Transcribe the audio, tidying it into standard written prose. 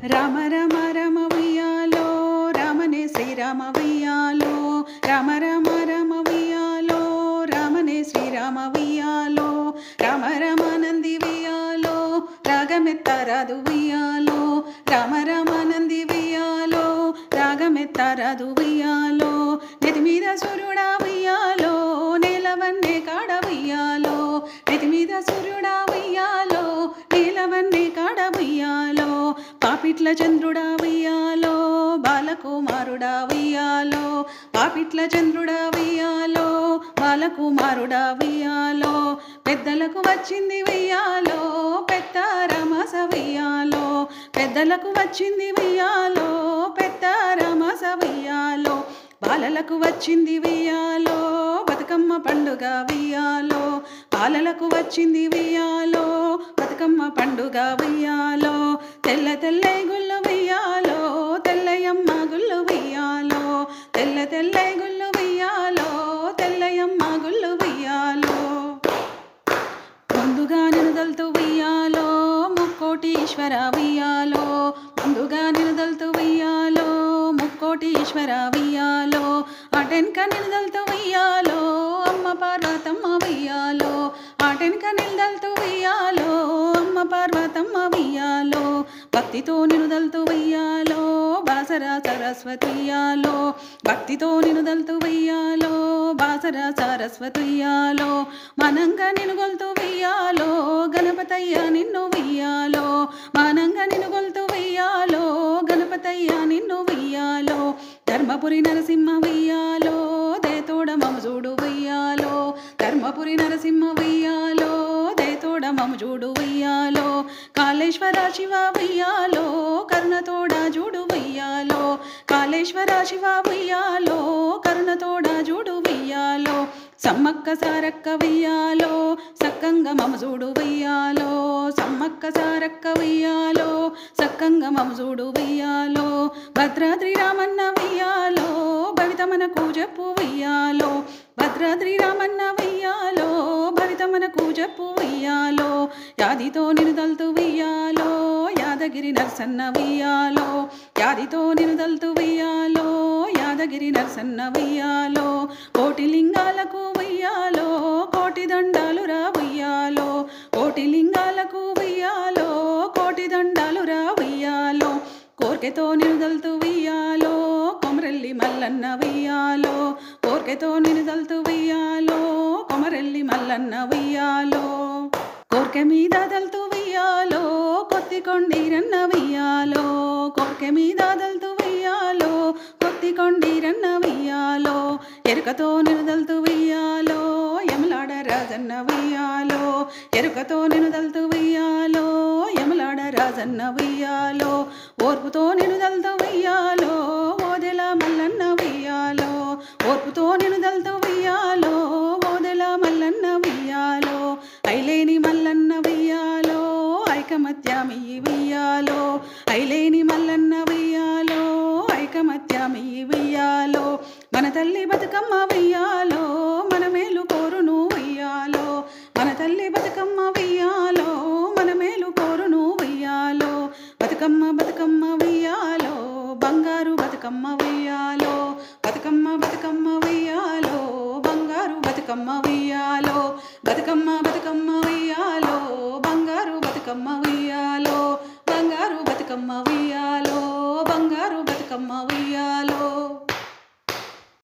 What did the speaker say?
రామ రామ రామ ఉయ్యాలో రామనే శ్రీరామ ఉయ్యాలో రామ రామ రామ ఉయ్యాలో రామనే శ్రీరామ ఉయ్యాలో రామ రామ నంది ఉయ్యాలో రాగమెత్తరాదు ఉయ్యాలో రామ రామ నంది ఉయ్యాలో రాగమెత్తరాదు ఉయ్యాలో నెతి మీద సూర్యుడా ఉయ్యాలో నేలవన్నే కాడ ఉయ్యాలో నెతి మీద సూర్యుడా ఉయ్యాలో నేలవన్నే కాడ ఉయ్యాలో పాపిట్ల చంద్రుడా ఉయ్యాలో బాలకుమారుడా ఉయ్యాలో పాపిట్ల చంద్రుడా ఉయ్యాలో బాలకుమారుడా ఉయ్యాలో పెద్దలకు వచ్చింది ఉయ్యాలో పెద్దారమాస ఉయ్యాలో పెద్దలకు వచ్చింది ఉయ్యాలో పెద్దారమాస ఉయ్యాలో బాలలకు వచ్చింది ఉయ్యాలో బతుకమ్మ పండుగ ఉయ్యాలో బాలలకు వచ్చింది ఉయ్యాలో బతుకమ్మ పండుగ ఉయ్యాలో తెల్ల తెల్లై గుళ్ళు ఉయ్యాలో తెల్లయమ్మ గుళ్ళు ఉయ్యాలో తెల్ల తెల్లై గుళ్ళు ఉయ్యాలో తెల్లయమ్మ గుళ్ళు ఉయ్యాలో ముందుగా నినుదలుతూ ఉయ్యాలో ముక్కోటీశ్వర ఉయ్యాలో ముందుగా నినుదలుతూ ఉయ్యాలో ముక్కోటీశ్వర ఉయ్యాలో అటెన్క నినుదలుతూ ఉయ్యాలో అమ్మ పార్వతమ్మ ఉయ్యాలో ఆటెన్క నినుదలుతూ ఉయ్యాలో అమ్మ పార్వతమ్మ ఉయ్యాలో భక్తితో నినుదలుతూ ఉయ్యాలో బాసరా సరస్వతి ఉయ్యాలో భక్తితో నినుదలుతూ ఉయ్యాలో బాసరా సరస్వతి ఉయ్యాలో మనంగా నినుగొలుతూ ఉయ్యాలో గణపతయ్య నిన్ను ఉయ్యాలో మనంగా నినుగొలుతూ ఉయ్యాలో గణపతయ్య నిన్ను ఉయ్యాలో ధర్మపురి నరసింహ ఉయ్యాలో దేతోడ మమజూడు ఉయ్యాలో ధర్మపురి నరసింహ ఉయ్యాలో దేతోడ మమజూడు ఉయ్యాలో కాళేశ్వర శివ ఉయ్యాలో కరుణతోడ జూడు ఉయ్యాలో కాళేశ్వర శివ ఉయ్యాలో కరుణతోడ జూడు ఉయ్యాలో సమ్మక్క సారక్క ఉయ్యాలో సక్కంగా మమజూడు ఉయ్యాలో సమ్మక్క సారక్క ఉయ్యాలో సక్కంగా మమజూడు ఉయ్యాలో భద్రాద్రి రామన్న ఉయ్యాలో భవితమనకు చెప్పు ఉయ్యాలో భద్రాద్రి రామన్న ఉయ్యాలో భవితమనకు చెప్పు ఉయ్యాలో యాదితో నినుదలుతూ ఉయ్యాలో యాదగిరి నరసన్న ఉయ్యాలో యాదితో నినుదలుతూ ఉయ్యాలో యాదగిరి నరసన్న ఉయ్యాలో కోటి లింగాలకు ఉయ్యాలో కోటి దండాలు రా ఉయ్యాలో కోటి లింగాలకు ఉయ్యాలో కోటి దండాలు రా ఉయ్యాలో కోర్కెతో నినుదలుతూ ఉయ్యాలో కొమరెల్లి మల్లన్న ఉయ్యాలో కోర్కెతో నినుదలుతూ ఉయ్యాలో కొమరెల్లి మల్లన్న ఉయ్యాలో కోర్కె మీద దలుతూ ఉయ్యాలో కొత్తికొండీరన్న ఉయ్యాలో కోర్కె మీద దలుతూ ఉయ్యాలో కొత్తికొండీరన్న ఉయ్యాలో ఎరుకతో నినుదలుతూ ఉయ్యాలో యమలాడ రాజన్న ఉయ్యాలో ఎరుకతో నినుదలుతూ ఉయ్యాలో యమలాడ రాజన్న ఉయ్యాలో ఓర్పుతో నినుదలుతూ ఉయ్యాలో ఓదెల మల్లన్న ఉయ్యాలో ఓర్పుతో నినుదలుతూ ఉయ్యాలో ఓదెల మల్లన్న ఉయ్యాలో ఐలేని మల్లన్న ఉయ్యాలో ఐకమత్యమి ఉయ్యాలో ఐలేని మల్లన్న ఉయ్యాలో ఐకమత్యమి ఉయ్యాలో మన తల్లి బతుకమ్మ ఉయ్యాలో మన మేలు కోరును ఉయ్యాలో మన తల్లి బతుకమ్మ ఉయ్యాలో మన మేలు కోరును ఉయ్యాలో బతుకమ్మ బతుకమ్మ ఉయ్యాలో బంగారు బతుకమ్మ ఉయ్యాలో బతుకమ్మ బతుకమ్మ ఉయ్యాలో బంగారు బతుకమ్మ ఉయ్యాలో బతుకమ్మ బతుకమ్మ ఉయ్యాలో బంగారు బతుకమ్మ ఉయ్యాలో బంగారు బతుకమ్మ ఉయ్యాలో బంగారు బతుకమ్మ ఉయ్యాలో